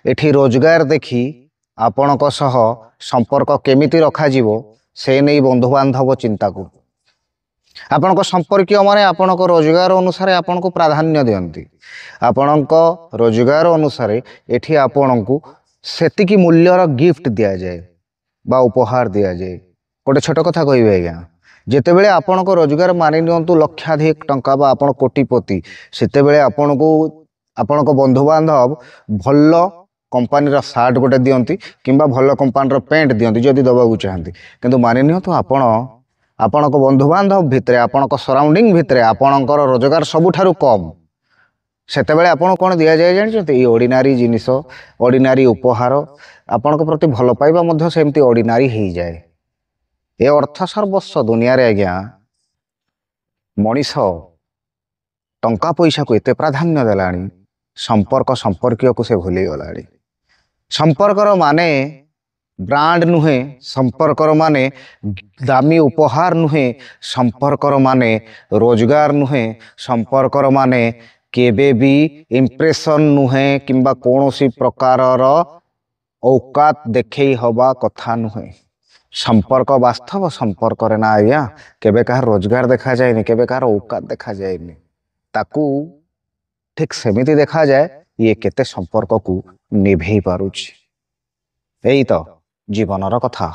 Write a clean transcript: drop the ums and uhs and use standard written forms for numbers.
एठी रोजगार देखी आपणक सह संपर्क केमिति रखाजिवो से नहीं बंधु बांधव चिंता को आपणक संपर्कीय माने आपणक रोजगार अनुसार आपनको प्राधान्य दियंती आपणक रोजगार अनुसार एठी आपणको सेतिकी मूल्यर गिफ्ट दिया जाए बा उपहार दिया जाए। गोटे छोट कथा कहबे आज्ञा जितेबले आपणक रोजगार मानि नियंतु लक्षाधिक टंका बा आपण कोटिपति सेतेबले आपणको आपणक बंधु बांधव भल कंपानी सार्ट गोटे दियंती किंबा भल कंपानी पेंट दियंती जदि दबाक चाहती किंतु मानि नियंतु आपणक बंधु बांधव भितर आपणक सराउंडिंग भितर आपणकर रोजगार सबुठारु कम सेतेबेले आपण कौन दि जाए जानते ये ऑर्डिनरी जिनिस ऑर्डिनरी उपहार आपणक प्रति भल पाइबा मध्य सेमती ऑर्डिनरी हो जाए। ए अर्थ सर्वस्व दुनिया रे आज्ञा मनीष टंका पैसा को एते प्राधान्य देलानी संपर्क संपर्कीय को से भूली गलानी। संपर्कर माने ब्रांड नुहे संपर्कर माने दामी उपहार नुहे संपर्कर माने रोजगार नुहे संपर्कर माने केबे भी इम्प्रेशन नुहे किंबा कौनसी प्रकारर औकात देखे हवा कथा नुहे। संपर्क वास्तव संपर्क ना आज्ञा केबे कहार रोजगार देखा जाए केबे कहार औकात देखा जाए ताकू ठीक सेमिति देखा जाए ये केते संपर्क को निभे पारुछि। एई तो जीवनर कथा।